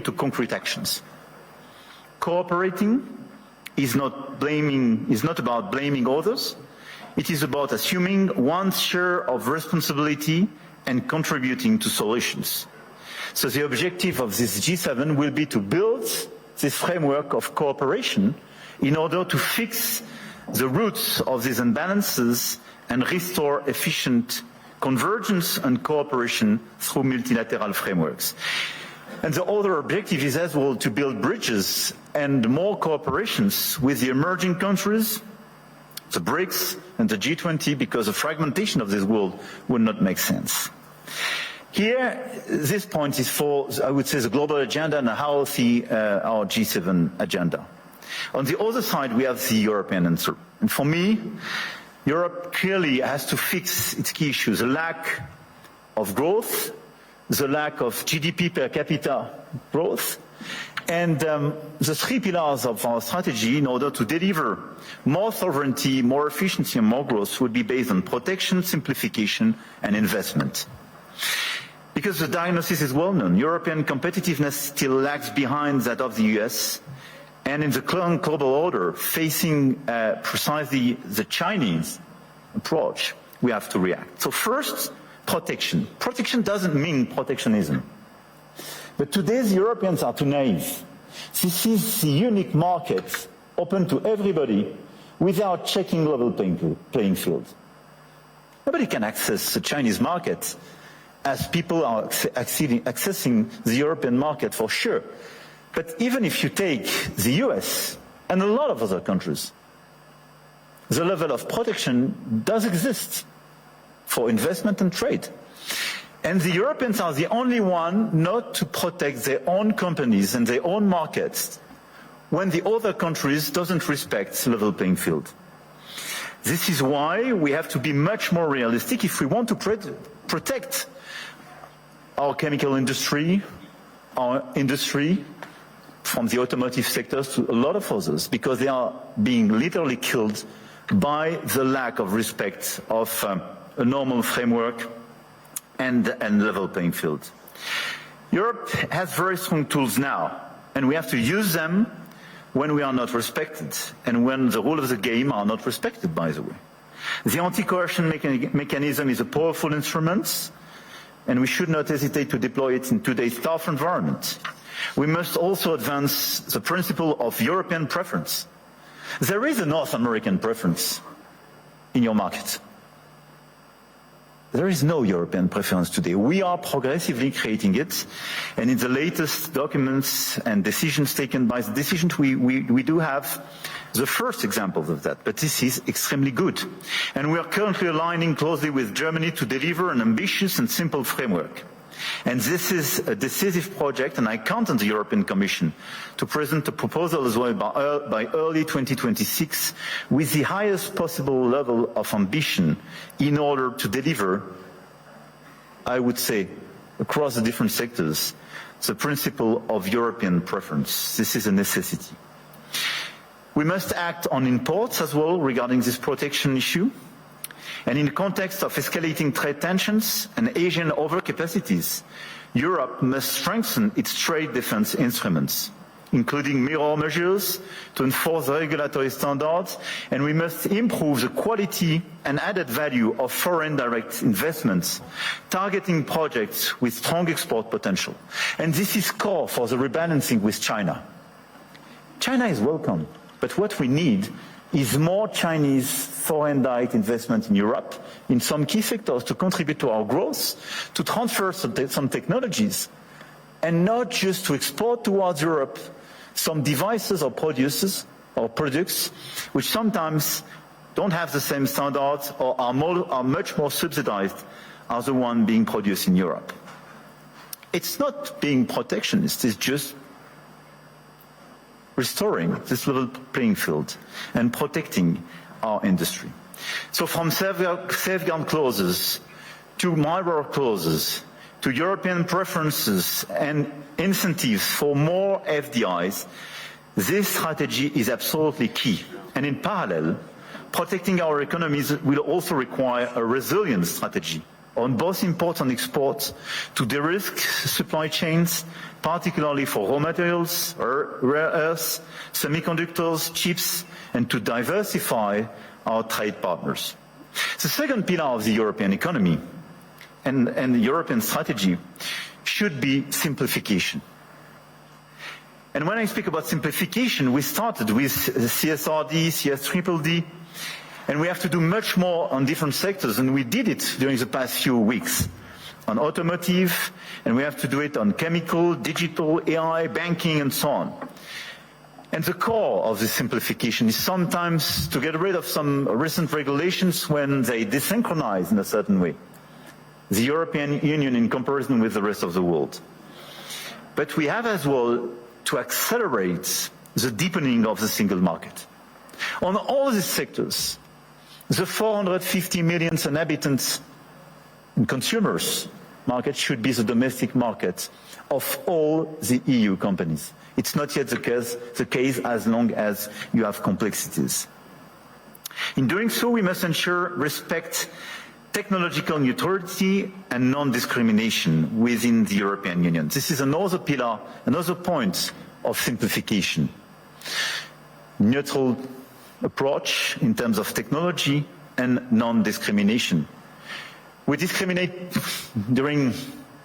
to concrete actions. Cooperating is not about blaming others. It is about assuming one's share of responsibility and contributing to solutions. So the objective of this G7 will be to build this framework of cooperation in order to fix the roots of these imbalances and restore efficient convergence and cooperation through multilateral frameworks. And the other objective is as well to build bridges and more cooperations with the emerging countries, the BRICS and the G20, because the fragmentation of this world would not make sense. Here, this point is for, I would say, the global agenda and how to see our G7 agenda. On the other side, we have the European answer. And for me, Europe clearly has to fix its key issues: the lack of growth, the lack of GDP per capita growth, and the three pillars of our strategy in order to deliver more sovereignty, more efficiency and more growth would be based on protection, simplification and investment. Because the diagnosis is well known, European competitiveness still lags behind that of the US, and in the current global order, facing precisely the Chinese approach, we have to react. So first, protection. Protection doesn't mean protectionism. But today's Europeans are too naive. This is the unique market open to everybody without checking level playing field. Nobody can access the Chinese market as people are accessing the European market for sure. But even if you take the US and a lot of other countries, the level of protection does exist for investment and trade. And the Europeans are the only one not to protect their own companies and their own markets when the other countries doesn't respect level playing field. This is why we have to be much more realistic if we want to protect our chemical industry, our industry, from the automotive sectors to a lot of others, because they are being literally killed by the lack of respect of a normal framework and level playing field. Europe has very strong tools now, and we have to use them when we are not respected and when the rules of the game are not respected, by the way. The anti-coercion mechanism is a powerful instrument, and we should not hesitate to deploy it in today's tough environment. We must also advance the principle of European preference. There is a North American preference in your market. There is no European preference today. We are progressively creating it, and in the latest documents and decisions taken by the decisions, we do have the first examples of that, but this is extremely good. And we are currently aligning closely with Germany to deliver an ambitious and simple framework. And this is a decisive project, and I count on the European Commission to present a proposal as well by early 2026 with the highest possible level of ambition in order to deliver, I would say, across the different sectors, the principle of European preference. This is a necessity. We must act on imports as well regarding this protection issue. And in the context of escalating trade tensions and Asian overcapacities, Europe must strengthen its trade defense instruments, including mirror measures to enforce regulatory standards, and we must improve the quality and added value of foreign direct investments, targeting projects with strong export potential. And this is core for the rebalancing with China. China is welcome, but what we need is more Chinese foreign direct investment in Europe in some key sectors to contribute to our growth, to transfer some technologies, and not just to export towards Europe some devices or products which sometimes don't have the same standards or are much more subsidized as the one being produced in Europe. It's not being protectionist, it's just restoring this level playing field and protecting our industry. So from safeguard clauses to mirror clauses to European preferences and incentives for more FDIs, this strategy is absolutely key. And in parallel, protecting our economies will also require a resilient strategy on both imports and exports to de-risk supply chains, particularly for raw materials, rare earths, semiconductors, chips, and to diversify our trade partners. The second pillar of the European economy and the European strategy should be simplification. And when I speak about simplification, we started with CSRD, CSDDD, and we have to do much more on different sectors, and we did it during the past few weeks on automotive, and we have to do it on chemical, digital, AI, banking, and so on. And the core of this simplification is sometimes to get rid of some recent regulations when they desynchronize in a certain way the European Union in comparison with the rest of the world. But we have as well to accelerate the deepening of the single market. On all these sectors, the 450 million inhabitants and consumers market should be the domestic market of all the EU companies. It's not yet the case as long as you have complexities. In doing so, we must ensure respect, technological neutrality and non-discrimination within the European Union. This is another pillar, another point of simplification. Neutral approach in terms of technology and non-discrimination. We discriminate during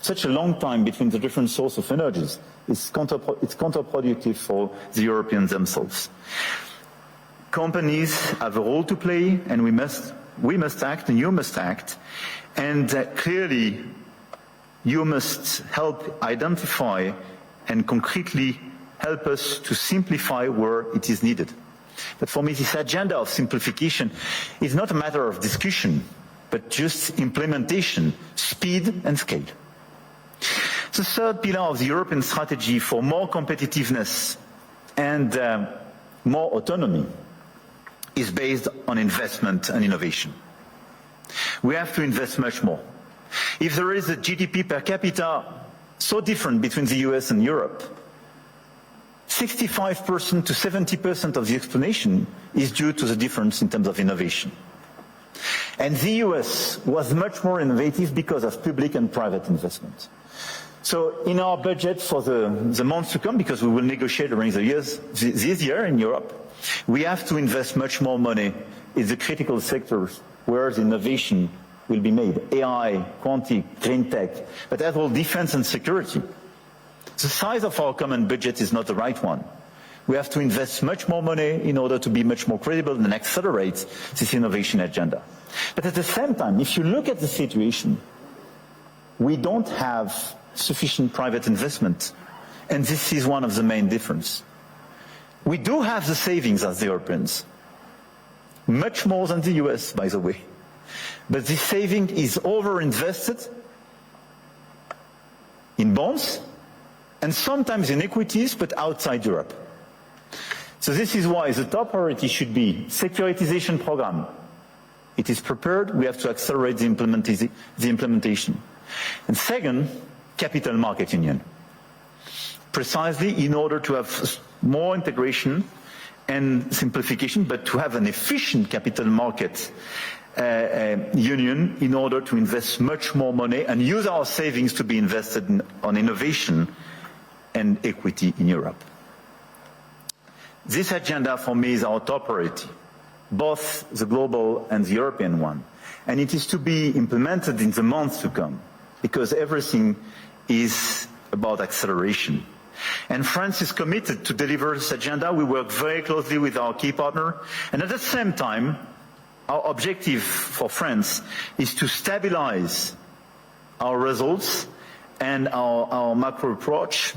such a long time between the different sources of energies. It's counterproductive for the Europeans themselves. Companies have a role to play, and we must act, and you must act. And clearly, you must help identify and concretely help us to simplify where it is needed. But for me, this agenda of simplification is not a matter of discussion, but just implementation, speed and scale. The third pillar of the European strategy for more competitiveness and more autonomy is based on investment and innovation. We have to invest much more. If there is a GDP per capita so different between the US and Europe, 65% to 70% of the explanation is due to the difference in terms of innovation. And the US was much more innovative because of public and private investment. So in our budget for the months to come, because we will negotiate during the years, this year in Europe, we have to invest much more money in the critical sectors where the innovation will be made. AI, quantum, green tech, but as well defense and security. The size of our common budget is not the right one. We have to invest much more money in order to be much more credible and accelerate this innovation agenda. But at the same time, if you look at the situation, we don't have sufficient private investment, and this is one of the main differences. We do have the savings as the Europeans, much more than the US, by the way. But this saving is overinvested in bonds, and sometimes in equities, but outside Europe. So this is why the top priority should be securitization program. It is prepared, we have to accelerate the implementation. And second, capital market union. Precisely in order to have more integration and simplification, but to have an efficient capital market union in order to invest much more money and use our savings to be invested on innovation and equity in Europe. This agenda for me is our top priority, both the global and the European one. And it is to be implemented in the months to come, because everything is about acceleration. And France is committed to deliver this agenda. We work very closely with our key partner. And at the same time, our objective for France is to stabilize our results and our macro approach,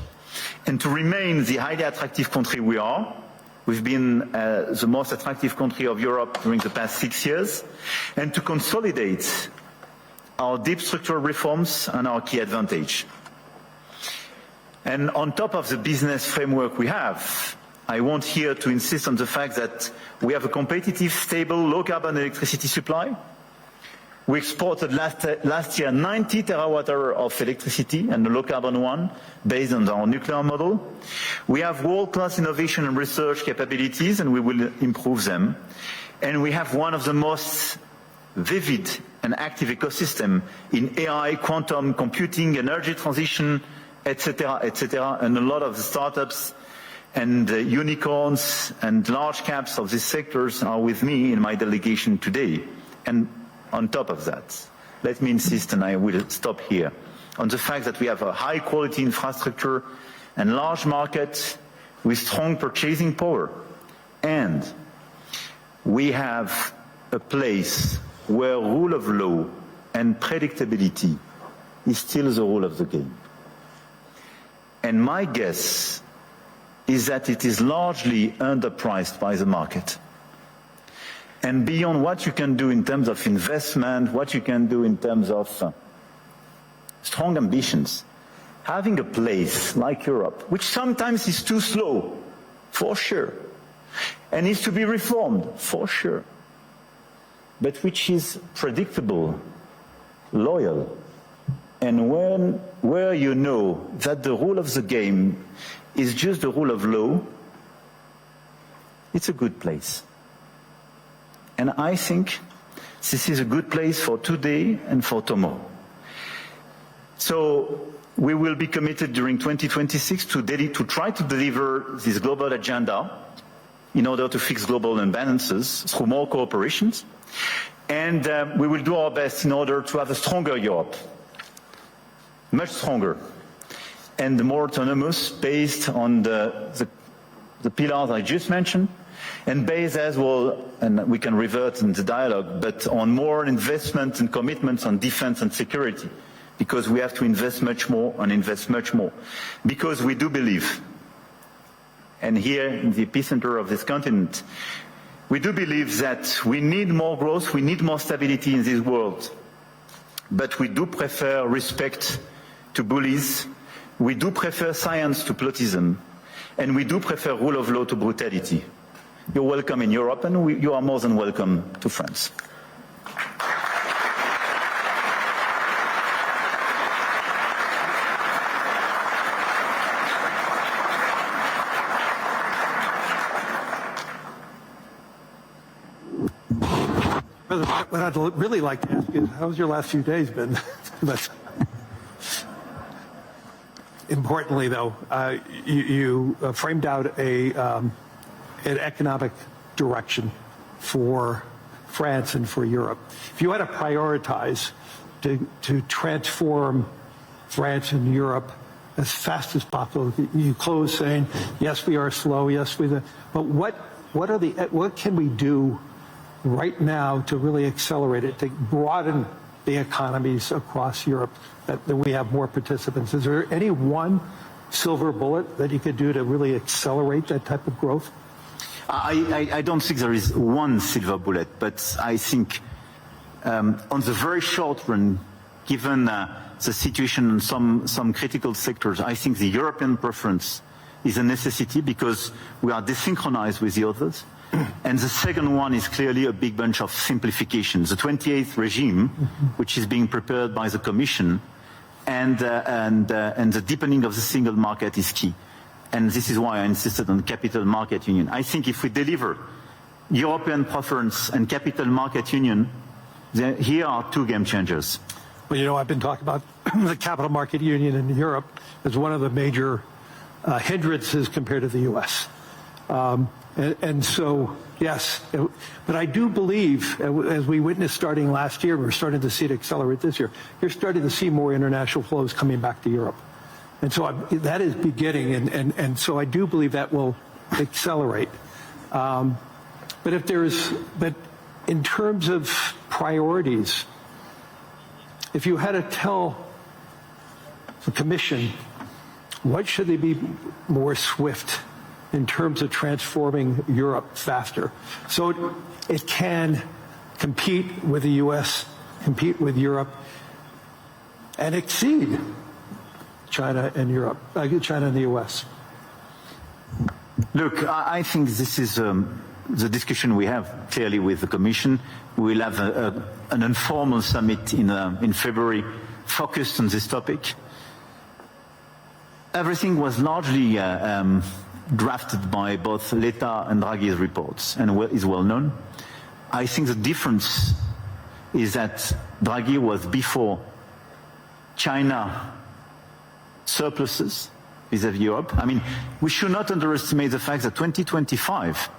and to remain the highly attractive country we are. We've been the most attractive country of Europe during the past 6 years, and to consolidate our deep structural reforms and our key advantage. And on top of the business framework we have, I want here to insist on the fact that we have a competitive, stable, low-carbon electricity supply. We exported last year 90 terawatt-hours of electricity, and a low-carbon one, based on our nuclear model. We have world-class innovation and research capabilities, and we will improve them. And we have one of the most vivid an active ecosystem in AI, quantum computing, energy transition, etc., and a lot of the startups and unicorns and large caps of these sectors are with me in my delegation today. And on top of that, let me insist, and I will stop here, on the fact that we have a high-quality infrastructure and large market with strong purchasing power. And we have a place where rule of law and predictability is still the rule of the game. And my guess is that it is largely underpriced by the market. And beyond what you can do in terms of investment, what you can do in terms of strong ambitions, having a place like Europe, which sometimes is too slow, for sure, and needs to be reformed, for sure, but which is predictable, loyal, and where you know that the rule of the game is just the rule of law, it's a good place. And I think this is a good place for today and for tomorrow. So we will be committed during 2026 to try to deliver this global agenda in order to fix global imbalances through more cooperations. And we will do our best in order to have a stronger Europe, much stronger, and more autonomous, based on the pillars I just mentioned, and based as well, and we can revert in the dialogue, but on more investment and commitments on defense and security, because we have to invest much more and invest much more. Because we do believe, and here in the epicenter of this continent, we do believe that we need more growth, we need more stability in this world. But we do prefer respect to bullies, we do prefer science to plotism, and we do prefer rule of law to brutality. You're welcome in Europe, and you are more than welcome to France. What I'd really like to ask is, how's your last few days been? But importantly, though, you framed out an economic direction for France and for Europe. If you had to prioritize to transform France and Europe as fast as possible, you close saying, yes, we are slow, yes, but what can we do right now to really accelerate it, to broaden the economies across Europe, that we have more participants? Is there any one silver bullet that you could do to really accelerate that type of growth? I don't think there is one silver bullet, but I think on the very short run, given the situation in some critical sectors, I think the European preference is a necessity because we are desynchronized with the others. And the second one is clearly a big bunch of simplifications. The 28th regime, which is being prepared by the Commission, and the deepening of the single market is key. And this is why I insisted on capital market union. I think if we deliver European preference and capital market union, then here are two game changers. Well, you know, I've been talking about the capital market union in Europe as one of the major hindrances compared to the U.S. And so, yes, but I do believe, as we witnessed starting last year, we're starting to see it accelerate this year, you're starting to see more international flows coming back to Europe. And so that is beginning, and so I do believe that will accelerate. But in terms of priorities, if you had to tell the Commission, what should they be more swift in terms of transforming Europe faster, so it can compete with the U.S., compete with Europe, and exceed China and Europe, China and the U.S.? Look, I think this is the discussion we have clearly with the Commission. We will have an informal summit in February focused on this topic. Everything was largely drafted by both Letta and Draghi's reports and is well known. I think the difference is that Draghi was before China surpluses vis-à-vis Europe. I mean, we should not underestimate the fact that 2025,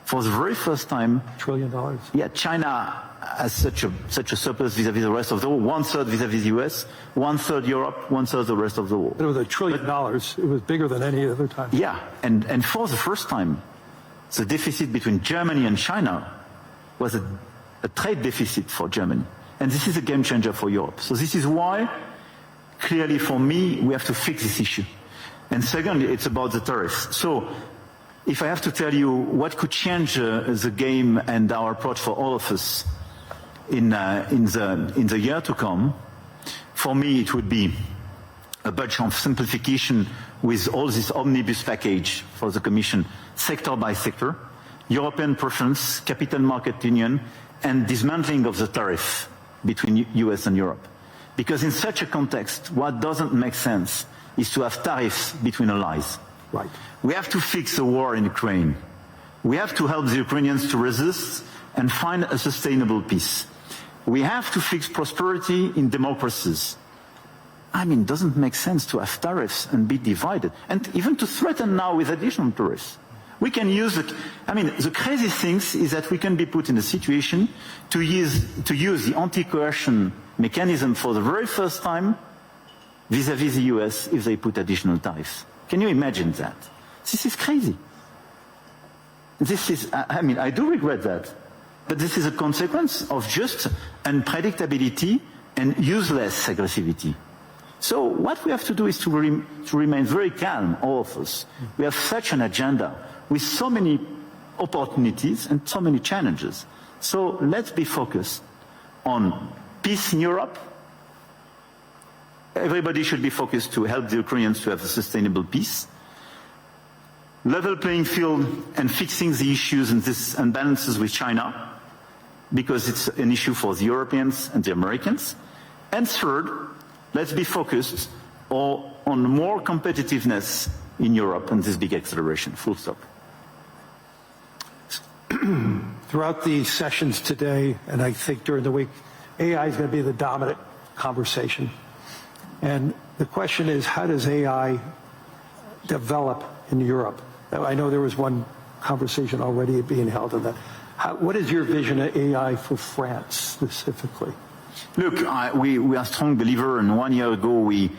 for the very first time, $1 trillion. Yeah, China has such a surplus vis-à-vis the rest of the world, 1/3 vis-à-vis the US, 1/3 Europe, 1/3 the rest of the world. It was $1 trillion. It was bigger than any other time. Yeah, and for the first time, the deficit between Germany and China was a trade deficit for Germany. And this is a game changer for Europe. So this is why, clearly for me, we have to fix this issue. And second, it's about the tariffs. So if I have to tell you what could change the game and our approach for all of us in the year to come, for me it would be a bunch of simplification with all this omnibus package for the Commission, sector by sector, European preference, capital market union, and dismantling of the tariff between US and Europe. Because in such a context, what doesn't make sense is to have tariffs between allies. Right. We have to fix the war in Ukraine. We have to help the Ukrainians to resist and find a sustainable peace. We have to fix prosperity in democracies. I mean, it doesn't make sense to have tariffs and be divided, and even to threaten now with additional tariffs. We can use it. I mean, the crazy thing is that we can be put in a situation to use the anti-coercion mechanism for the very first time vis-à-vis the US if they put additional tariffs. Can you imagine that? This is crazy. This is, I mean, I do regret that. But this is a consequence of just unpredictability and useless aggressivity. So what we have to do is to remain very calm, all of us. We have such an agenda with so many opportunities and so many challenges. So let's be focused on peace in Europe. Everybody should be focused to help the Ukrainians to have a sustainable peace. Level playing field and fixing the issues and this imbalances with China, because it's an issue for the Europeans and the Americans. And third, let's be focused on more competitiveness in Europe and this big acceleration, full stop. Throughout the sessions today, and I think during the week, AI is going to be the dominant conversation. And the question is, how does AI develop in Europe? I know there was one conversation already being held on that. What is your vision of AI for France specifically? Look, we are strong believer, and 1 year ago we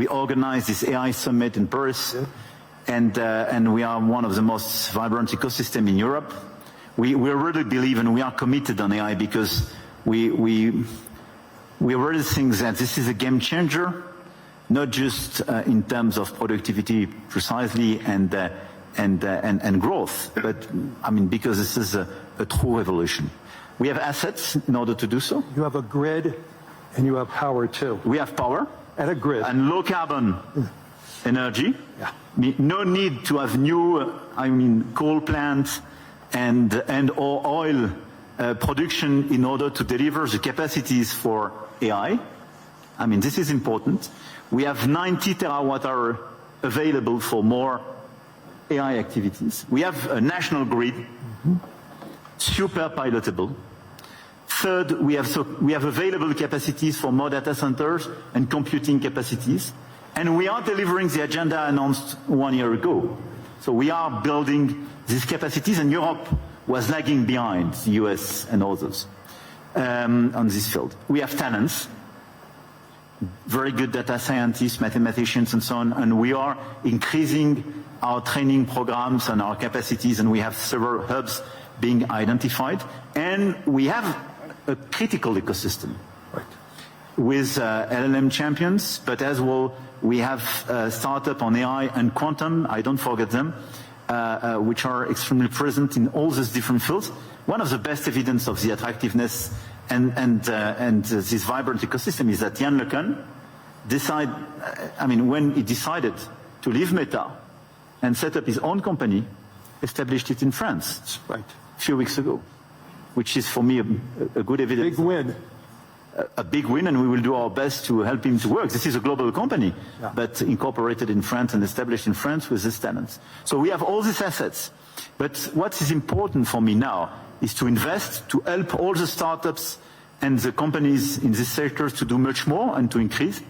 organized this AI summit in Paris, and we are one of the most vibrant ecosystems in Europe. We really believe and we are committed on AI because we really think that this is a game changer, not just in terms of productivity precisely and growth, but I mean because this is a true revolution. We have assets in order to do so. You have a grid and you have power too. We have power. And a grid. And low carbon energy. Yeah. No need to have new, coal plants and or oil production in order to deliver the capacities for AI. I mean, this is important. We have 90 terawatt-hour available for more AI activities. We have a national grid, super pilotable. Third, we have available capacities for more data centers and computing capacities. And we are delivering the agenda announced 1 year ago. So we are building these capacities, and Europe was lagging behind the US and others on this field. We have talents, very good data scientists, mathematicians, and so on, and we are increasing our training programs and our capacities, and we have several hubs being identified, and we have a critical ecosystem with LLM champions, but as well we have startup on AI and quantum, I don't forget them, which are extremely present in all these different fields. One of the best evidence of the attractiveness and this vibrant ecosystem is that Yann LeCun when he decided to leave Meta and set up his own company, established it in France, right, a few weeks ago, which is for me a good evidence. Big win. A big win, and we will do our best to help him to work. This is a global company, but incorporated in France and established in France with these talents. So we have all these assets. But what is important for me now is to invest, to help all the startups and the companies in this sector to do much more and to increase,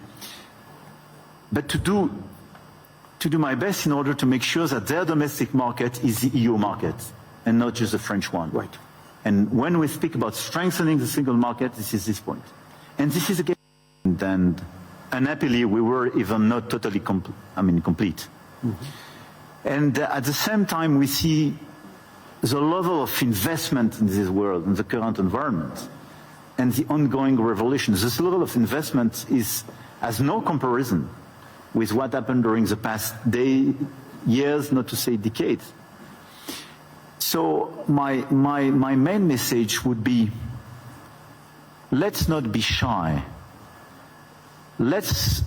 but to do my best in order to make sure that their domestic market is the EU market and not just the French one. Right. And when we speak about strengthening the single market, this is this point. And this is again, and unhappily, we were even not totally complete. Mm-hmm. And at the same time, we see the level of investment in this world, in the current environment, and the ongoing revolution. This level of investment has no comparison with what happened during the past years, not to say decades. So my main message would be, let's not be shy. Let's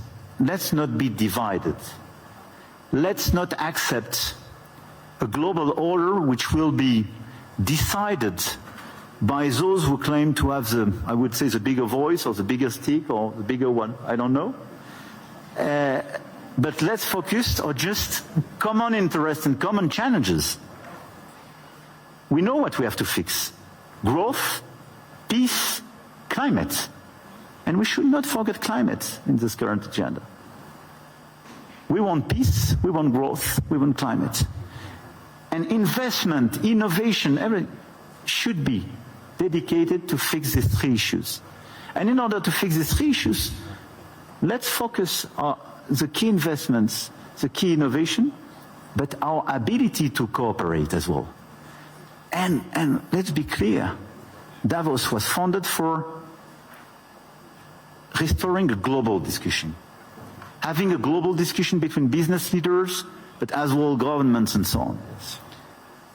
not be divided. Let's not accept a global order which will be decided by those who claim to have I would say, the bigger voice or the bigger stick or the bigger one, I don't know. But let's focus on just common interests and common challenges. We know what we have to fix: growth, peace, climate. And we should not forget climate in this current agenda. We want peace, we want growth, we want climate. And investment, innovation, everything should be dedicated to fix these three issues. And in order to fix these three issues, let's focus on the key investments, the key innovation, but our ability to cooperate as well. And let's be clear, Davos was founded for restoring a global discussion, having a global discussion between business leaders, but as well governments and so on.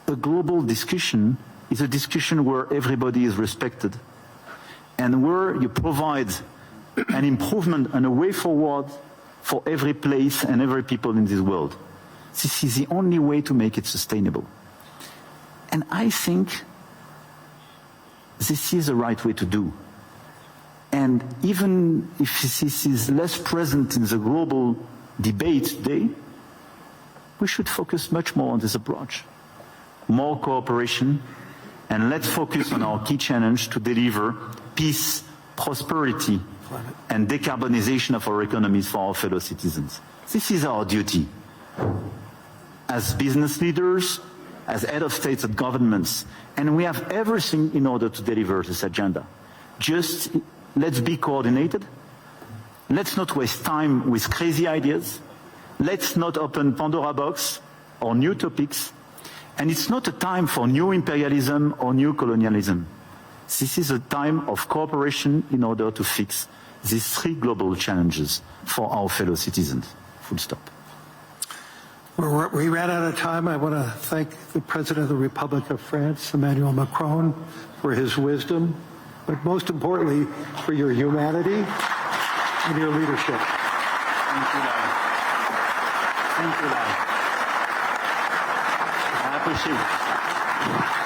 A global discussion is a discussion where everybody is respected and where you provide an improvement and a way forward for every place and every people in this world. This is the only way to make it sustainable. And I think this is the right way to do. And even if this is less present in the global debate today, we should focus much more on this approach. More cooperation, and let's focus on our key challenge to deliver peace, prosperity, and decarbonization of our economies for our fellow citizens. This is our duty as business leaders, as head of states and governments, and we have everything in order to deliver this agenda. Just let's be coordinated. Let's not waste time with crazy ideas. Let's not open Pandora box or new topics. And it's not a time for new imperialism or new colonialism. This is a time of cooperation in order to fix these three global challenges for our fellow citizens. Full stop. We ran out of time. I want to thank the President of the Republic of France, Emmanuel Macron, for his wisdom, but most importantly, for your humanity and your leadership. Thank you, Larry. Thank you, Larry. I appreciate it.